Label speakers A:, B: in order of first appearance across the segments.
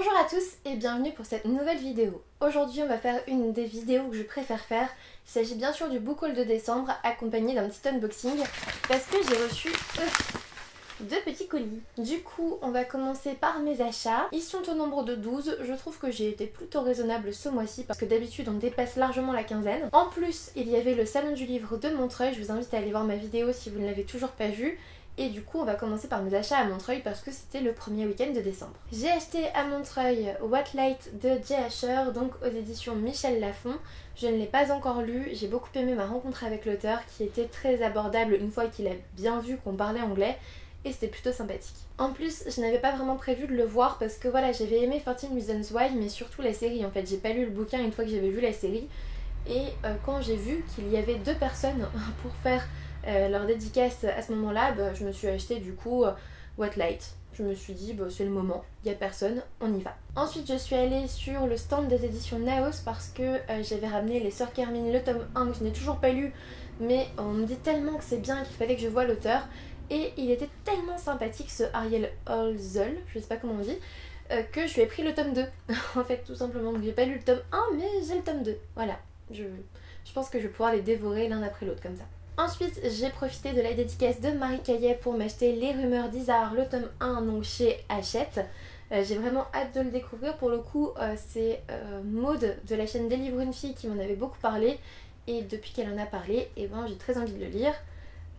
A: Bonjour à tous et bienvenue pour cette nouvelle vidéo. Aujourd'hui on va faire une des vidéos que je préfère faire. Il s'agit bien sûr du book haul de décembre accompagné d'un petit unboxing parce que j'ai reçu deux petits colis. Du coup on va commencer par mes achats. Ils sont au nombre de 12. Je trouve que j'ai été plutôt raisonnable ce mois-ci parce que d'habitude on dépasse largement la quinzaine. En plus il y avait le salon du livre de Montreuil. Je vous invite à aller voir ma vidéo si vous ne l'avez toujours pas vue. Et du coup on va commencer par mes achats à Montreuil parce que c'était le premier week-end de décembre. J'ai acheté à Montreuil What Light de Jay Asher, donc aux éditions Michel Lafon. Je ne l'ai pas encore lu, j'ai beaucoup aimé ma rencontre avec l'auteur qui était très abordable une fois qu'il a bien vu qu'on parlait anglais et c'était plutôt sympathique. En plus je n'avais pas vraiment prévu de le voir parce que voilà, j'avais aimé 14 Reasons Why mais surtout la série en fait. J'ai pas lu le bouquin une fois que j'avais vu la série et quand j'ai vu qu'il y avait deux personnes pour faire leur dédicace à ce moment-là, je me suis acheté du coup What Light. Je me suis dit c'est le moment, il n'y a personne, on y va. Ensuite je suis allée sur le stand des éditions Naos parce que j'avais ramené les Sœurs Kermine, le tome 1 que je n'ai toujours pas lu, mais on me dit tellement que c'est bien qu'il fallait que je voie l'auteur. Et il était tellement sympathique ce Ariel Holzel, je sais pas comment on dit, que je lui ai pris le tome 2. En fait tout simplement, donc j'ai pas lu le tome 1 mais j'ai le tome 2. Voilà, je pense que je vais pouvoir les dévorer l'un après l'autre comme ça. Ensuite, j'ai profité de la dédicace de Marie Caillet pour m'acheter Les Rumeurs d'Isard, le tome 1, donc chez Hachette. J'ai vraiment hâte de le découvrir. Pour le coup, c'est Maude de la chaîne Des Livres une fille qui m'en avait beaucoup parlé. Et depuis qu'elle en a parlé, j'ai très envie de le lire.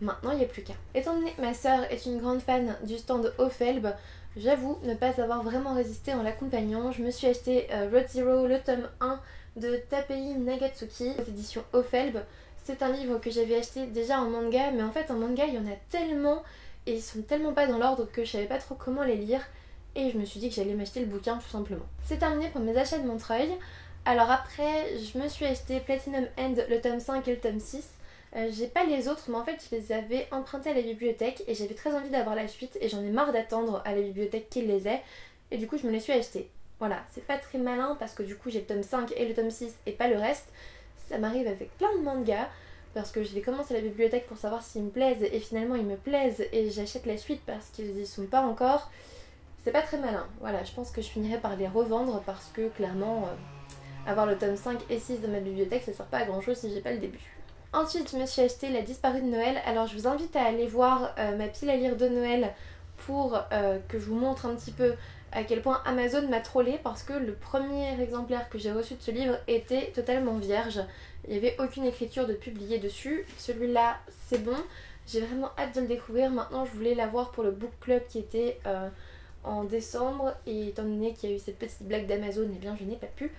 A: Maintenant, il n'y a plus qu'à. Étant donné que ma sœur est une grande fan du stand Ophelb, j'avoue ne pas avoir vraiment résisté en l'accompagnant. Je me suis acheté Road Zero, le tome 1 de Tapei Nagatsuki, aux éditions Ophelb. C'est un livre que j'avais acheté déjà en manga, mais en fait en manga il y en a tellement et ils sont tellement pas dans l'ordre que je savais pas trop comment les lire et je me suis dit que j'allais m'acheter le bouquin tout simplement. C'est terminé pour mes achats de Montreuil. Alors après je me suis acheté Platinum End, le tome 5 et le tome 6. J'ai pas les autres mais en fait je les avais empruntés à la bibliothèque et j'avais très envie d'avoir la suite et j'en ai marre d'attendre à la bibliothèque qu'ils les aient et du coup je me les suis achetés. Voilà, c'est pas très malin parce que du coup j'ai le tome 5 et le tome 6 et pas le reste. Ça m'arrive avec plein de mangas parce que je les commence à la bibliothèque pour savoir s'ils me plaisent et finalement ils me plaisent et j'achète la suite parce qu'ils y sont pas encore. C'est pas très malin. Voilà, je pense que je finirai par les revendre parce que clairement avoir le tome 5 et 6 de ma bibliothèque ça sert pas à grand chose si j'ai pas le début. Ensuite je me suis acheté La Disparue de Noël. Alors je vous invite à aller voir ma pile à lire de Noël pour que je vous montre un petit peu à quel point Amazon m'a trollée parce que le premier exemplaire que j'ai reçu de ce livre était totalement vierge. Il n'y avait aucune écriture de publié dessus. Celui-là c'est bon, j'ai vraiment hâte de le découvrir. Maintenant je voulais l'avoir pour le book club qui était en décembre et étant donné qu'il y a eu cette petite blague d'Amazon, et bien je n'ai pas pu.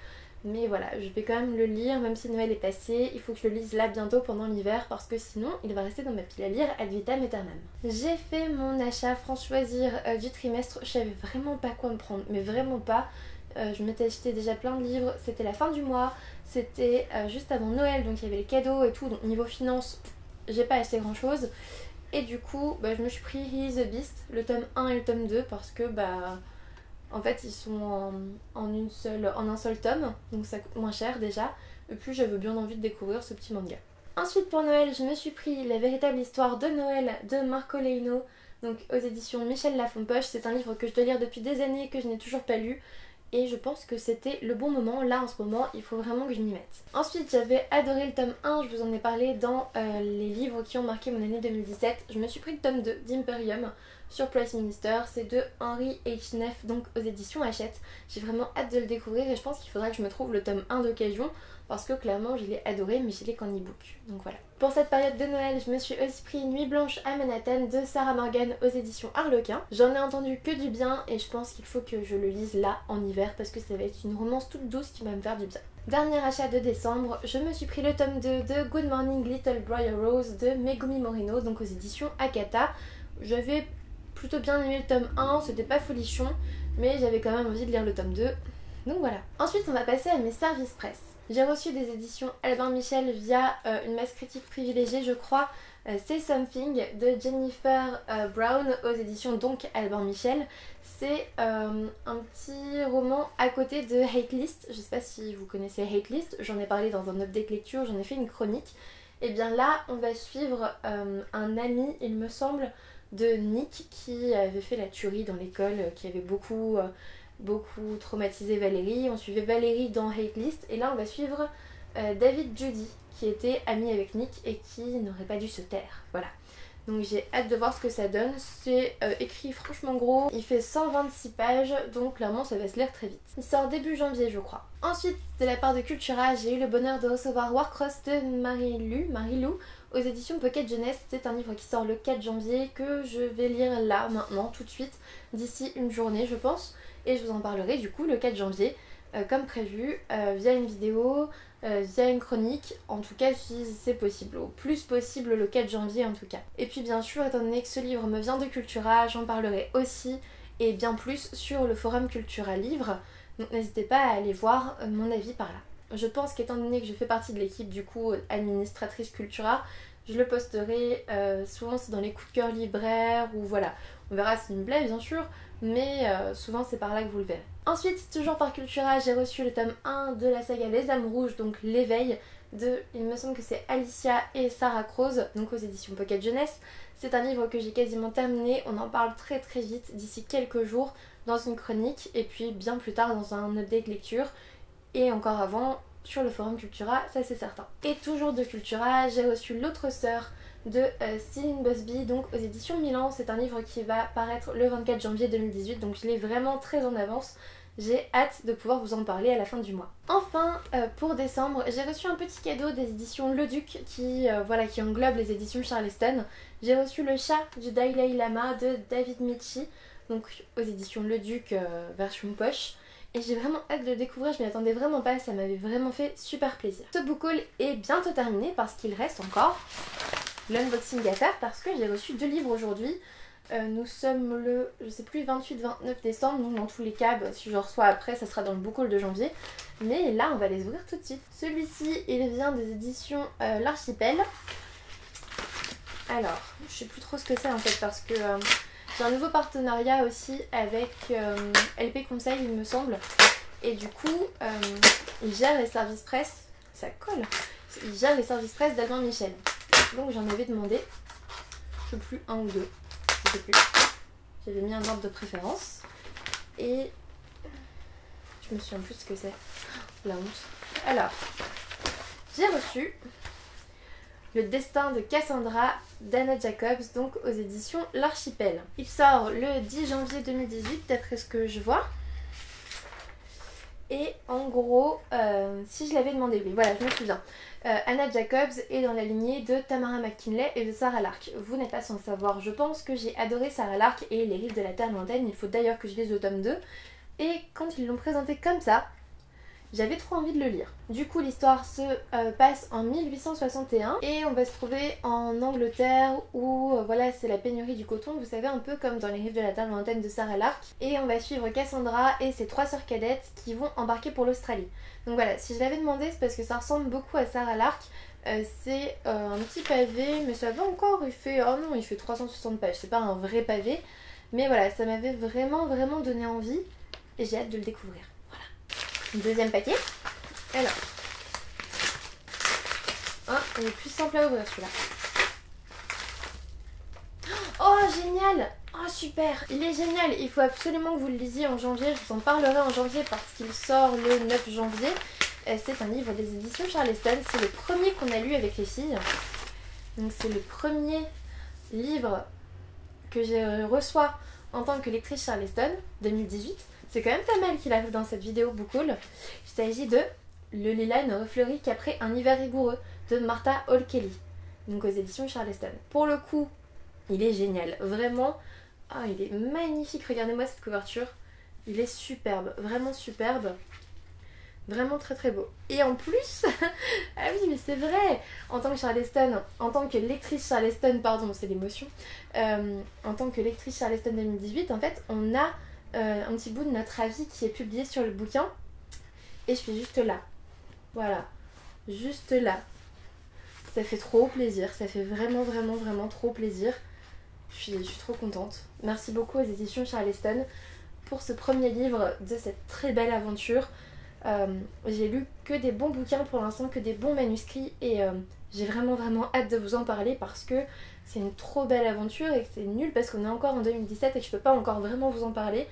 A: Mais voilà, je vais quand même le lire, même si Noël est passé, il faut que je le lise là bientôt pendant l'hiver parce que sinon il va rester dans ma pile à lire ad vitam aeternam. J'ai fait mon achat France Choisir du trimestre, je savais vraiment pas quoi me prendre, mais vraiment pas. Je m'étais acheté déjà plein de livres, c'était la fin du mois, c'était juste avant Noël donc il y avait les cadeaux et tout, donc niveau finance j'ai pas acheté grand chose. Et du coup je me suis pris He is a Beast, le tome 1 et le tome 2 parce que en fait ils sont en un seul tome, donc ça coûte moins cher déjà. Et puis j'avais bien envie de découvrir ce petit manga. Ensuite pour Noël je me suis pris La véritable histoire de Noël de Marco Leino, donc aux éditions Michel Lafon-Poche. C'est un livre que je dois lire depuis des années, que je n'ai toujours pas lu. Et je pense que c'était le bon moment, là en ce moment, il faut vraiment que je m'y mette. Ensuite j'avais adoré le tome 1, je vous en ai parlé dans les livres qui ont marqué mon année 2017. Je me suis pris le tome 2 d'Imperium sur Price Minister, c'est de Henry H. Neff, donc aux éditions Hachette. J'ai vraiment hâte de le découvrir et je pense qu'il faudra que je me trouve le tome 1 d'occasion parce que clairement je l'ai adoré mais je l'ai qu'en e-book, donc voilà. Pour cette période de Noël je me suis aussi pris Nuit blanche à Manhattan de Sarah Morgan aux éditions Harlequin. J'en ai entendu que du bien et je pense qu'il faut que je le lise là en hiver parce que ça va être une romance toute douce qui va me faire du bien. Dernier achat de décembre, je me suis pris le tome 2 de Good Morning Little Briar Rose de Megumi Morino, donc aux éditions Akata. J'avais plutôt bien aimé le tome 1, c'était pas folichon, mais j'avais quand même envie de lire le tome 2, donc voilà. Ensuite on va passer à mes services presse. J'ai reçu des éditions Albin Michel via une masse critique privilégiée je crois, Say Something de Jennifer Brown aux éditions donc Albin Michel. C'est un petit roman à côté de Hate List. Je sais pas si vous connaissez Hate List, j'en ai parlé dans un update lecture, j'en ai fait une chronique. Et bien là on va suivre un ami il me semble de Nick qui avait fait la tuerie dans l'école, qui avait beaucoup beaucoup traumatisé Valérie. On suivait Valérie dans Hate List et là on va suivre David Judy qui était ami avec Nick et qui n'aurait pas dû se taire. Voilà. Donc j'ai hâte de voir ce que ça donne. C'est écrit franchement gros. Il fait 126 pages, donc clairement ça va se lire très vite. Il sort début janvier je crois. Ensuite, de la part de Cultura, j'ai eu le bonheur de recevoir Warcross de Marie-Lou aux éditions Pocket Jeunesse. C'est un livre qui sort le 4 janvier que je vais lire là, maintenant, tout de suite, d'ici une journée je pense. Et je vous en parlerai du coup le 4 janvier, comme prévu, via une vidéo, via une chronique, en tout cas si c'est possible, au plus possible le 4 janvier en tout cas. Et puis bien sûr, étant donné que ce livre me vient de Cultura, j'en parlerai aussi et bien plus sur le forum Cultura Livre, donc n'hésitez pas à aller voir mon avis par là. Je pense qu'étant donné que je fais partie de l'équipe du coup administratrice Cultura, je le posterai, souvent c'est dans les coups de cœur libraires ou voilà, on verra s'il me plaît bien sûr, mais souvent c'est par là que vous le verrez. Ensuite, toujours par Cultura, j'ai reçu le tome 1 de la saga Les âmes rouges, donc l'éveil de, il me semble que c'est Alicia et Sarah Croze, donc aux éditions Pocket Jeunesse. C'est un livre que j'ai quasiment terminé, on en parle très très vite d'ici quelques jours dans une chronique et puis bien plus tard dans un update lecture et encore avant sur le forum Cultura, ça c'est certain. Et toujours de Cultura, j'ai reçu L'autre sœur de Céline Busby, donc aux éditions Milan. C'est un livre qui va paraître le 24 janvier 2018, donc je l'ai vraiment très en avance. J'ai hâte de pouvoir vous en parler à la fin du mois. Enfin, pour décembre, j'ai reçu un petit cadeau des éditions Le Duc qui englobe les éditions Charleston. J'ai reçu Le chat du Dalai Lama de David Michi, donc aux éditions Le Duc version poche. Et j'ai vraiment hâte de le découvrir, je m'y attendais vraiment pas, ça m'avait vraiment fait super plaisir. Ce book haul est bientôt terminé parce qu'il reste encore l'unboxing à faire parce que j'ai reçu 2 livres aujourd'hui. Nous sommes le, je sais plus, 28-29 décembre, donc dans tous les cas, si je reçois après, ça sera dans le book haul de janvier. Mais là, on va les ouvrir tout de suite. Celui-ci, il vient des éditions L'Archipel. Alors, je sais plus trop ce que c'est en fait parce que j'ai un nouveau partenariat aussi avec LP Conseil, il me semble. Et du coup, il gère les services presse, ça colle, il gère les services presse d'Albin Michel. Donc j'en avais demandé, je sais plus, 1 ou 2. Je sais plus. J'avais mis un ordre de préférence et je me souviens plus ce que c'est. La honte. Alors, j'ai reçu Le destin de Cassandra d'Anna Jacobs, donc aux éditions L'Archipel. Il sort le 10 janvier 2018 d'après ce que je vois. Et en gros, si je l'avais demandé, oui, voilà, je me souviens. Anna Jacobs est dans la lignée de Tamara McKinley et de Sarah Lark. Vous n'êtes pas sans savoir, je pense que j'ai adoré Sarah Lark et Les Rives de la Terre lointaine. Il faut d'ailleurs que je lise le tome 2. Et quand ils l'ont présenté comme ça, j'avais trop envie de le lire. Du coup, l'histoire se passe en 1861 et on va se trouver en Angleterre où voilà, c'est la pénurie du coton, vous savez, un peu comme dans Les Rives de la Terre lointaine de Sarah Lark. Et on va suivre Cassandra et ses 3 sœurs cadettes qui vont embarquer pour l'Australie. Donc voilà, si je l'avais demandé, c'est parce que ça ressemble beaucoup à Sarah Lark. C'est un petit pavé, mais ça va encore, il fait, oh non, il fait 360 pages, c'est pas un vrai pavé. Mais voilà, ça m'avait vraiment donné envie et j'ai hâte de le découvrir. Deuxième paquet. Alors. Oh, il est plus simple à ouvrir celui-là. Oh, génial! Oh, super! Il est génial! Il faut absolument que vous le lisiez en janvier. Je vous en parlerai en janvier parce qu'il sort le 9 janvier. C'est un livre des éditions Charleston. C'est le premier qu'on a lu avec les filles. Donc c'est le premier livre que je reçois en tant que lectrice Charleston, 2018. C'est quand même pas mal qu'il arrive dans cette vidéo book haul. Il s'agit de Le lilas ne refleurit qu'après un hiver rigoureux de Martha Hall Kelly, donc aux éditions Charleston. Pour le coup, il est génial, vraiment. Ah, il est magnifique, regardez-moi cette couverture. Il est superbe, vraiment superbe. Vraiment très beau. Et en plus, ah oui mais c'est vrai, en tant que Charleston, en tant que lectrice Charleston, pardon c'est l'émotion, en tant que lectrice Charleston 2018, en fait on a un petit bout de notre avis qui est publié sur le bouquin et je suis juste là, voilà, juste là. Ça fait trop plaisir, ça fait vraiment trop plaisir. Je suis trop contente. Merci beaucoup aux éditions Charleston pour ce premier livre de cette très belle aventure. J'ai lu que des bons bouquins pour l'instant, que des bons manuscrits et j'ai vraiment hâte de vous en parler parce que c'est une trop belle aventure et que c'est nul parce qu'on est encore en 2017 et que je peux pas encore vraiment vous en parler.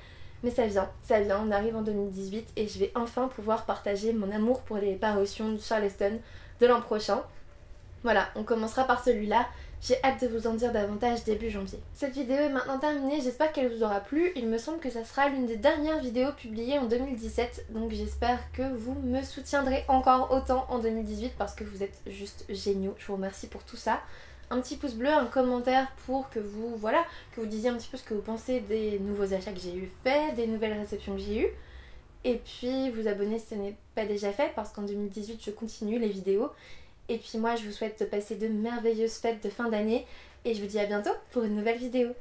A: Mais ça vient, on arrive en 2018 et je vais enfin pouvoir partager mon amour pour les parutions de Charleston de l'an prochain. Voilà, on commencera par celui-là. J'ai hâte de vous en dire davantage début janvier. Cette vidéo est maintenant terminée, j'espère qu'elle vous aura plu. Il me semble que ça sera l'une des dernières vidéos publiées en 2017, donc j'espère que vous me soutiendrez encore autant en 2018 parce que vous êtes juste géniaux. Je vous remercie pour tout ça. Un petit pouce bleu, un commentaire pour que vous, que vous disiez un petit peu ce que vous pensez des nouveaux achats que j'ai eu faits, des nouvelles réceptions que j'ai eues. Et puis vous abonner si ce n'est pas déjà fait parce qu'en 2018 je continue les vidéos. Et puis moi je vous souhaite de passer de merveilleuses fêtes de fin d'année et je vous dis à bientôt pour une nouvelle vidéo.